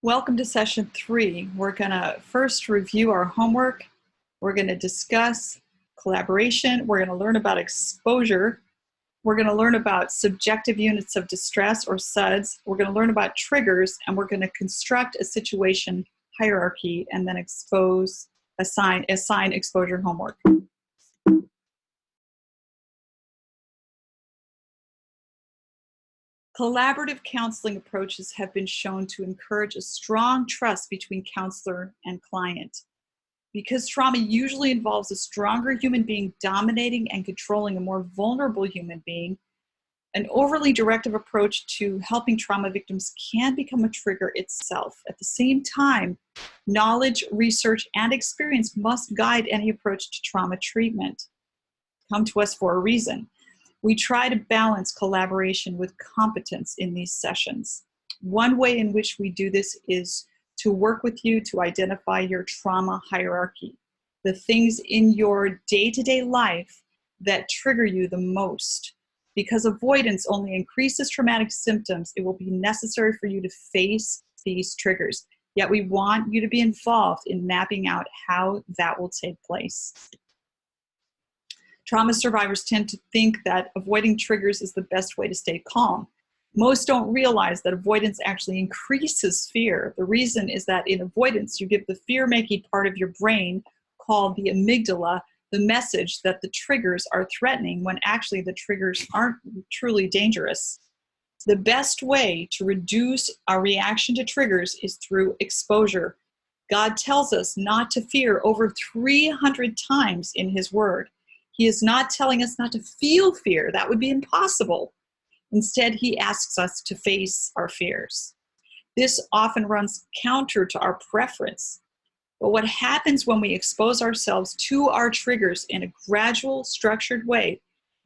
Welcome to session 3. We're going to first review our homework. We're going to discuss collaboration. We're going to learn about exposure. We're going to learn about subjective units of distress, or SUDs. We're going to learn about triggers, and we're going to construct a situation hierarchy and then assign exposure homework. Collaborative counseling approaches have been shown to encourage a strong trust between counselor and client. Because trauma usually involves a stronger human being dominating and controlling a more vulnerable human being, an overly directive approach to helping trauma victims can become a trigger itself. At the same time, knowledge, research, and experience must guide any approach to trauma treatment. Come to us for a reason. We try to balance collaboration with competence in these sessions. One way in which we do this is to work with you to identify your trauma hierarchy, the things in your day-to-day life that trigger you the most. Because avoidance only increases traumatic symptoms, it will be necessary for you to face these triggers. Yet we want you to be involved in mapping out how that will take place. Trauma survivors tend to think that avoiding triggers is the best way to stay calm. Most don't realize that avoidance actually increases fear. The reason is that in avoidance, you give the fear-making part of your brain, called the amygdala, the message that the triggers are threatening when actually the triggers aren't truly dangerous. The best way to reduce our reaction to triggers is through exposure. God tells us not to fear over 300 times in His Word. He is not telling us not to feel fear. That would be impossible. Instead, He asks us to face our fears. This often runs counter to our preference. But what happens when we expose ourselves to our triggers in a gradual, structured way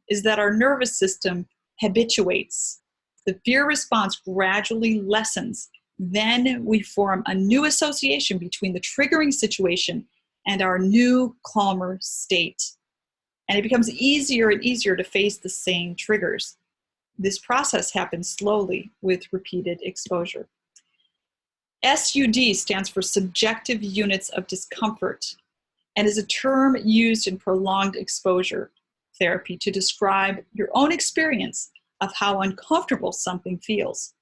is that our nervous system habituates. The fear response gradually lessens. Then we form a new association between the triggering situation and our new, calmer state. And it becomes easier and easier to face the same triggers. This process happens slowly with repeated exposure. SUD stands for subjective units of discomfort and is a term used in prolonged exposure therapy to describe your own experience of how uncomfortable something feels.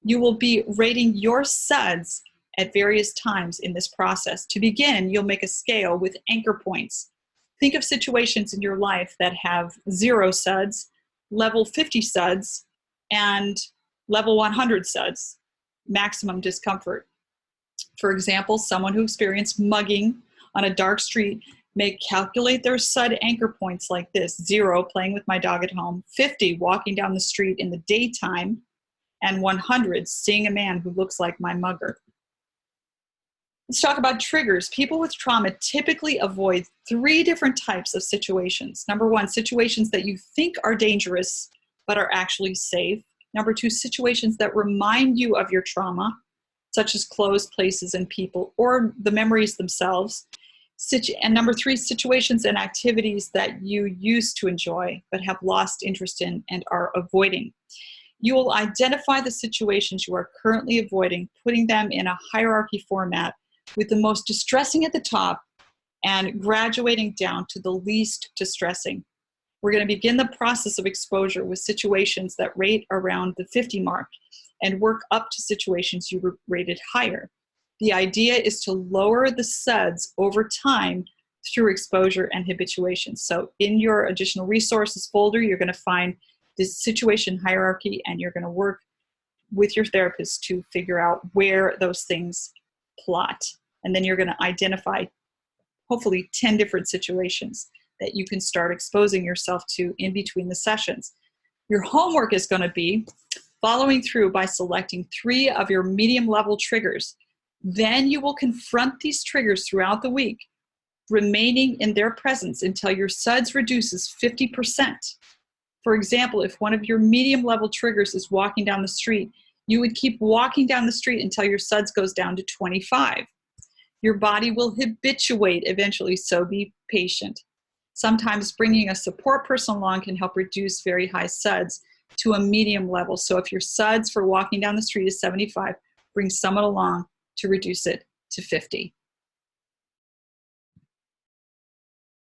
You will be rating your SUDs at various times in this process. To begin, you'll make a scale with anchor points. Think of situations in your life that have 0 SUDs, level 50 SUDs, and level 100 SUDs, maximum discomfort. For example, someone who experienced mugging on a dark street may calculate their SUD anchor points like this: 0, playing with my dog at home; 50, walking down the street in the daytime; and 100, seeing a man who looks like my mugger. Let's talk about triggers. People with trauma typically avoid 3 different types of situations. Number 1, situations that you think are dangerous but are actually safe. Number 2, situations that remind you of your trauma, such as clothes, places, and people, or the memories themselves. And number 3, situations and activities that you used to enjoy but have lost interest in and are avoiding. You will identify the situations you are currently avoiding, putting them in a hierarchy format with the most distressing at the top and graduating down to the least distressing. We're going to begin the process of exposure with situations that rate around the 50 mark and work up to situations you rated higher. The idea is to lower the SUDs over time through exposure and habituation. So in your additional resources folder, you're going to find this situation hierarchy, and you're going to work with your therapist to figure out where those things plot. And then you're going to identify hopefully 10 different situations that you can start exposing yourself to in between the sessions. Your homework is going to be following through by selecting 3 of your medium level triggers. Then you will confront these triggers throughout the week, remaining in their presence until your SUDs reduces 50%. For example, if one of your medium level triggers is walking down the street, you would keep walking down the street until your SUDs goes down to 25. Your body will habituate eventually, so be patient. Sometimes bringing a support person along can help reduce very high SUDs to a medium level. So if your SUDs for walking down the street is 75, bring someone along to reduce it to 50.